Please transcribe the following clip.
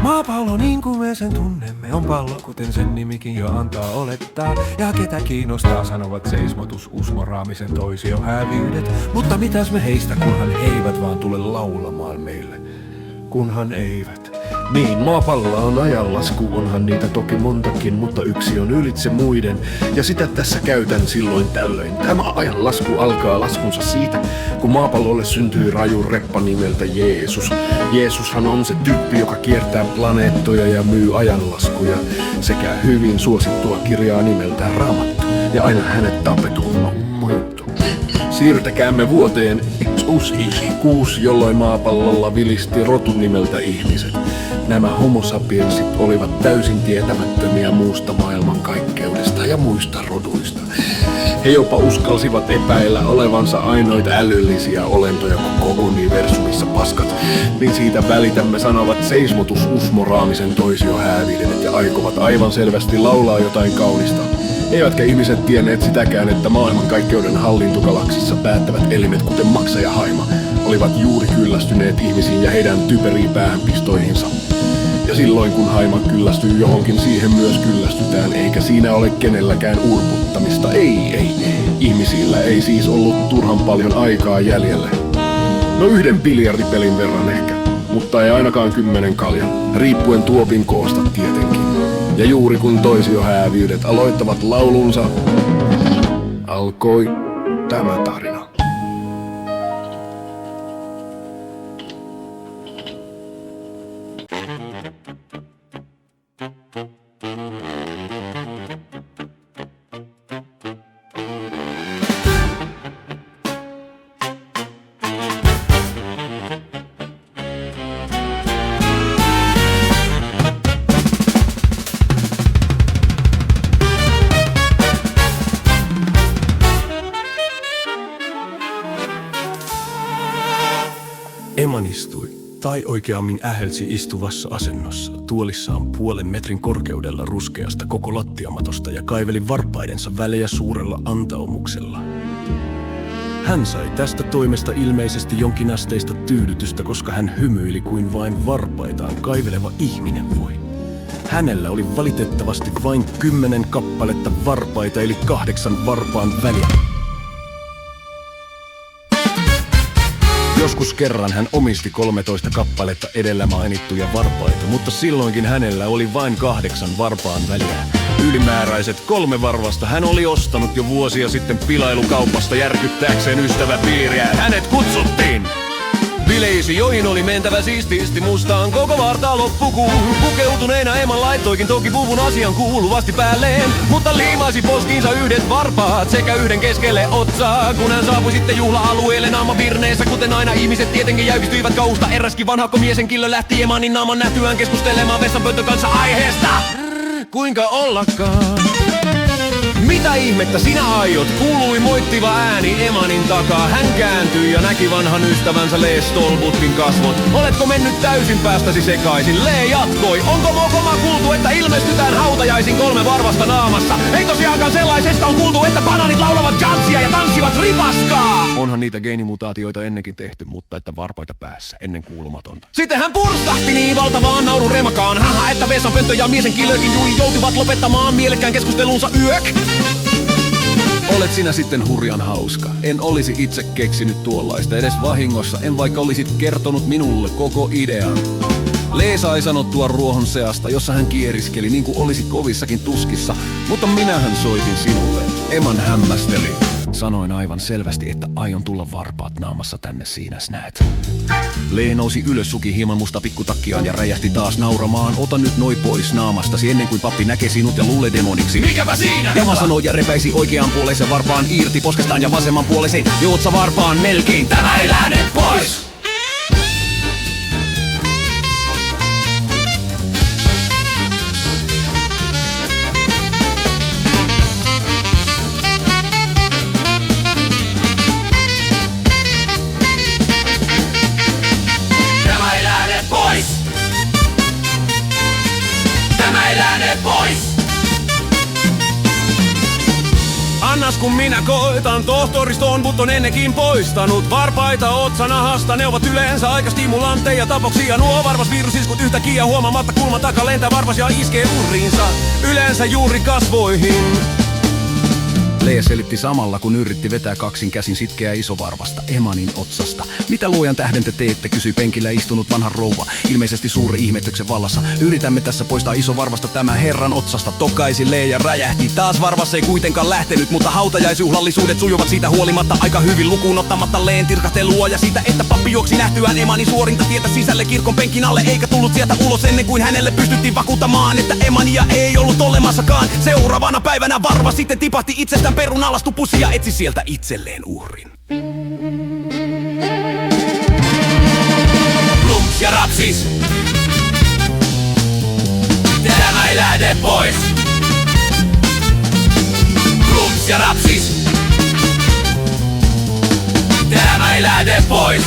Maapallo niin kuin me sen tunnemme on pallo, kuten sen nimikin jo antaa olettaa. Ja ketä kiinnostaa sanovat seismotus, usmoraamisen toisio hävyydet. Mutta mitäs me heistä, kunhan he eivät vaan tule laulamaan meille. Kunhan eivät. Niin, maapallolla on ajanlasku, onhan niitä toki montakin, mutta yksi on ylitse muiden. Ja sitä tässä käytän silloin tällöin. Tämä ajanlasku alkaa laskunsa siitä, kun maapallolle syntyy raju reppa nimeltä Jeesus. Jeesushan on se tyyppi, joka kiertää planeettoja ja myy ajanlaskuja sekä hyvin suosittua kirjaa nimeltään Raamattu. Ja aina hänet tapetulla on moittu. Siirtäkäämme vuoteen X6, jolloin maapallolla vilisti rotu nimeltä ihmiset. Nämä homo sapiensit olivat täysin tietämättömiä muusta maailmankaikkeudesta ja muista roduista. He jopa uskalsivat epäillä olevansa ainoita älyllisiä olentoja koko universumissa paskat. Niin siitä välitämme sanovat seismotus, usmoraamisen toisio häävidenet ja aikovat aivan selvästi laulaa jotain kaunista. Eivätkä ihmiset tienneet sitäkään, että maailmankaikkeuden hallintogalaksissa päättävät elimet, kuten Maksa ja Haima, olivat juuri kyllästyneet ihmisiin ja heidän typeriin päähänpistoihinsa. Ja silloin kun Haima kyllästyy johonkin, siihen myös kyllästytään, eikä siinä ole kenelläkään urputtamista. Ei. Ihmisillä ei siis ollut turhan paljon aikaa jäljelle. No 1 biljardipelin verran ehkä, mutta ei ainakaan 10 kaljan, riippuen tuopin koosta tietenkin. Ja juuri kun toisiohäävyydet aloittavat laulunsa, alkoi tämä tarina. Eman istui, tai oikeammin ähelsi istuvassa asennossa, tuolissaan 0,5 metrin korkeudella ruskeasta koko lattiamatosta ja kaiveli varpaidensa välejä suurella antaumuksella. Hän sai tästä toimesta ilmeisesti jonkinasteista tyydytystä, koska hän hymyili kuin vain varpaitaan kaiveleva ihminen voi. Hänellä oli valitettavasti vain 10 kappaletta varpaita, eli 8 varpaan väliä. Joskus kerran hän omisti 13 kappaletta edellä mainittuja varpaita, mutta silloinkin hänellä oli vain 8 varpaan väliä. Ylimääräiset 3 varvasta hän oli ostanut jo vuosia sitten pilailukaupasta järkyttääkseen ystäväpiiriä. Hänet kutsuttiin bileisi, joihin oli mentävä siistiisti mustaan koko vartaa loppukuun. Pukeutuneena Eman laittoikin toki puvun asian kuuluvasti päälleen, mutta liimasi poskiinsa 1 varpaat sekä 1 keskelle otsaa. Kun hän saapui sitten juhla-alueelle naama virneessä, kuten aina ihmiset tietenkin jäykistyivät kauhusta. Eräskin vanhakko miesen killö lähti Emanin naaman nähtyään keskustelemaan vessanpöntön kanssa aiheesta. Kuinka ollakaan? Mitä ihmettä sinä aiot? Kuului moittiva ääni Emanin takaa. Hän kääntyi ja näki vanhan ystävänsä Lee Stolbutkin kasvot. Oletko mennyt täysin päästäsi sekaisin? Lee jatkoi. Onko mokoma kuultu, että ilmestytään hautajaisin 3 varvasta naamassa? Ei tosiaankaan sellaisesta on kuultu, että banaanit laulavat jazzia ja tanssivat ripaskaa. Onhan niitä geenimutaatioita ennenkin tehty, mutta että varpaita päässä ennen kuulumatonta. Sitten hän purskahti niin valtavaan naurun remakaan. Haha, että vessanpönttö ja miesen killökin joutuvat lopettamaan mielekkään keskustelunsa yök. Olet sinä sitten hurjan hauska. En olisi itse keksinyt tuollaista edes vahingossa, en vaikka olisit kertonut minulle koko idean. Lee sai sanottua ruohon seasta, jossa hän kieriskeli niin kuin olisi kovissakin tuskissa, mutta minähän soitin sinulle. Eman hämmästeli. Sanoin aivan selvästi, että aion tulla varpaat naamassa tänne, siinäs näet. Lee nousi ylös, suki hieman musta pikkutakkiaan ja räjähti taas nauramaan. Ota nyt noi pois naamastasi ennen kuin pappi näkee sinut ja luulee demoniksi. Mikäpä siinä? Ema sanoi ja repäisi oikean puoleisen varpaan irti poskestaan ja vasemman puoleisen joutsa varpaan melkein. Tämä ei lähde pois! annas kun minä koitan. Tohtoristo on button ennenkin poistanut. Varpaita otsanahasta, ne ovat yleensä aika stimulantteja tapoksia. Nuo varvas virusiskut yhtäkkiä huomaamatta kulman takaa lentää varvas ja iskee uhriinsa. Yleensä juuri kasvoihin. Lea selitti samalla, kun yritti vetää kaksin käsin sitkeää isovarvasta Emanin otsasta. Mitä luojan tähden te teette, kysyi penkillä istunut vanha rouva. Ilmeisesti suuri ihmetyksen vallassa. Yritämme tässä poistaa isovarvasta tämän herran otsasta. Tokaisi Lea ja räjähti. Taas varvas ei kuitenkaan lähtenyt, mutta hautajaisjuhlallisuudet sujuvat siitä huolimatta aika hyvin lukuun ottamatta Leen tirkahtelua ja siitä, että pappi juoksi nähtyään Emanin suorinta tietä sisälle kirkon penkin alle, eikä tullut sieltä ulos ennen kuin hänelle pystyttiin vakuuttamaan, että Emania ei ollut olemassakaan. Seuraavana päivänä varvas sitten tipahti itsestään perun alastu pussi ja etsi sieltä itselleen uhrin. Plumps ja rapsis. Elämä ei lähde pois. Plumps ja rapsis. Elämä ei lähde pois.